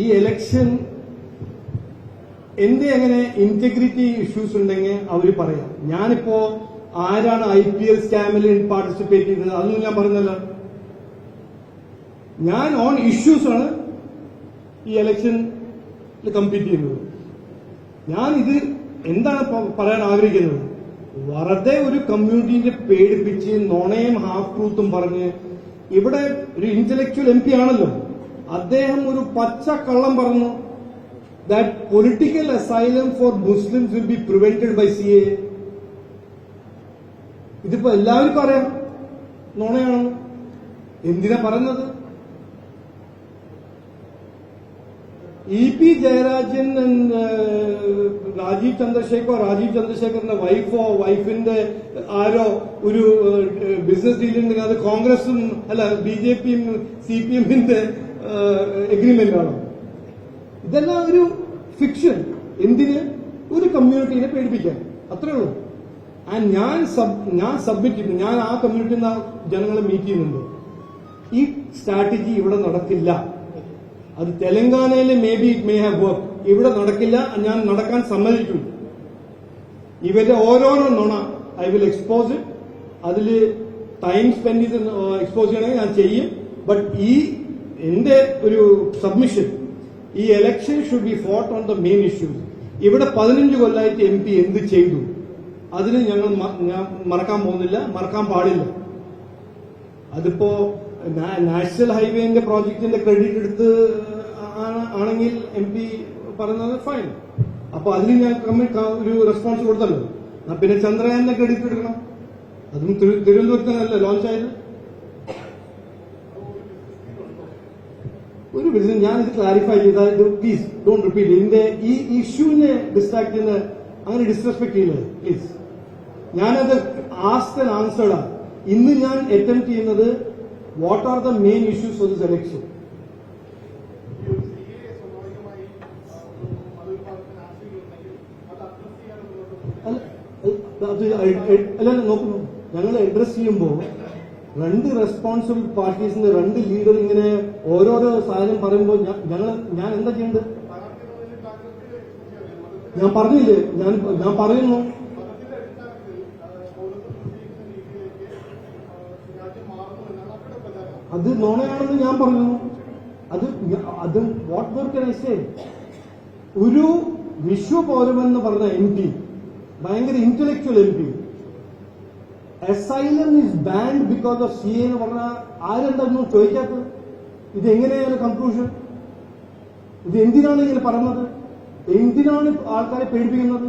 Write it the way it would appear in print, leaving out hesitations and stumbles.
ഈ ഇലക്ഷൻ എന്റെ അങ്ങനെ ഇന്റഗ്രിറ്റി ഇഷ്യൂസ് ഉണ്ടെങ്കിൽ അവർ പറയാം. ഞാനിപ്പോ ആരാണ് IPL സ്കാമിൽ പാർട്ടിസിപ്പേറ്റ് ചെയ്തത് അതൊന്നും ഞാൻ പറഞ്ഞല്ലോ. ഞാൻ ഓൺ ഇഷ്യൂസ് ആണ് ഈ ഇലക്ഷനിൽ കമ്പീറ്റ് ചെയ്യുന്നത്. ഞാനിത് എന്താണ് പറയാൻ ആഗ്രഹിക്കുന്നത്, വെറുതെ ഒരു കമ്മ്യൂണിറ്റിനെ പേടിപ്പിച്ച് നുണയും ഹാഫ് ട്രൂത്തും പറഞ്ഞ് ഇവിടെ ഒരു ഇന്റലക്ച്വൽ MP ആണല്ലോ, അദ്ദേഹം ഒരു പച്ച കള്ളം പറഞ്ഞു. that political asylum for Muslims will be prevented by CAA. ഇതിപ്പോ എല്ലാവർക്കും അറിയാം നുണയാണ്. എന്തിനാ പറഞ്ഞത്? EP ജയരാജൻ രാജീവ് ചന്ദ്രശേഖറിന്റെ വൈഫിന്റെ ആരോ ഒരു ബിസിനസ് ഡീലുണ്ടെങ്കിൽ അത് കോൺഗ്രസും അല്ല BJPയും CPMന്റെ എഗ്രിമെന്റ് ആണ്. ഇതെല്ലാം ഒരു ഫിക്ഷൻ. എന്തിന്? ഒരു കമ്മ്യൂണിറ്റിനെ പേടിപ്പിക്കാൻ, അത്രേ ഉള്ളൂ. ആൻഡ് ഞാൻ സബ്മിറ്റ് ചെയ്യുന്നു, ഞാൻ ആ കമ്മ്യൂണിറ്റിയിൽ നിന്ന് ജനങ്ങളെ മീറ്റ് ചെയ്യുന്നുണ്ട്. ഈ സ്ട്രാറ്റജി ഇവിടെ നടക്കില്ല. അത് തെലങ്കാനയിലെ ഇറ്റ് മേ ഹാവ് വർക്ക്, ഇവിടെ നടക്കില്ല. ഞാൻ നടക്കാൻ സമ്മതിക്കും. ഇവരുടെ ഓരോരോ നുണ ഐ വിൽ എക്സ്പോസ് ഇറ്റ്. അതിൽ ടൈം സ്പെൻഡ് ചെയ്ത് എക്സ്പോസ് ചെയ്യണമെങ്കിൽ ഞാൻ ചെയ്യും. ബട്ട് ഈ എന്റെ ഒരു സബ്മിഷൻ, ഈ election should be fought on the main issues. ഇവിടെ 15 കൊല്ലമായിട്ട് MP എന്ത് ചെയ്തു അതിന് ഞാൻ മറക്കാൻ പോകുന്നില്ല, മറക്കാൻ പാടില്ല. അതിപ്പോ നാഷണൽ ഹൈവേന്റെ പ്രോജക്ടിന്റെ ക്രെഡിറ്റ് എടുത്ത് ആണെങ്കിൽ MP പറയുന്നത് ഫൈൻ. അപ്പൊ അതിന് ഞാൻ ഒരു റെസ്പോൺസ് കൊടുത്തല്ലോ. പിന്നെ ചന്ദ്രയാന്റെ ക്രെഡിറ്റ് എടുക്കണം. അതും തിരുവനന്തപുരത്തിനല്ലേ ലോഞ്ച് ആയത്. ഒരു വിധം ഞാനിത് ക്ലാരിഫൈ ചെയ്താൽ പ്ലീസ് ഡോണ്ട് റിപ്പീറ്റ്. ഇതിന്റെ ഈ ഇഷ്യൂവിനെ ഡിസ്ട്രാക്ട് ചെയ്യുന്ന അങ്ങനെ ഡിസ്റെസ്പെക്ട് ചെയ്യില്ലേ പ്ലീസ്. ഞാനത് ആസ്ക്ഡ് ആൻഡ് ആൻസേർഡ് ആണ്. ഇന്ന് ഞാൻ അറ്റംപ്റ്റ് ചെയ്യുന്നത് what are the main issues for this election. അല്ല നോക്കുന്നു, ഞങ്ങൾ അഡ്രസ് ചെയ്യുമ്പോൾ രണ്ട് റെസ്പോൺസിബിൾ പാർട്ടീസിന്റെ രണ്ട് ലീഡർ ഇങ്ങനെ ഓരോരോ സാധനം പറയുമ്പോൾ ഞാൻ എന്താ ചെയ്യേണ്ടത്? ഞാൻ പറഞ്ഞില്ലേ, ഞാൻ പറയുന്നു. അത് നോണയാണെന്ന് ഞാൻ പറഞ്ഞു. അത് what more can I say? ഒരു വിശ്വപൗരമെന്ന് പറഞ്ഞ MP, ഭയങ്കര intellectual MP, asylum is banned because of CA എന്ന് പറഞ്ഞാൽ ആരെന്താ ചോദിക്കാത്തത്? ഇത് എങ്ങനെയാണ് കൺക്ലൂഷൻ? ഇത് എന്തിനാണ് ഇങ്ങനെ പറഞ്ഞത്? എന്തിനാണ് ആൾക്കാരെ പേടിപ്പിക്കുന്നത്?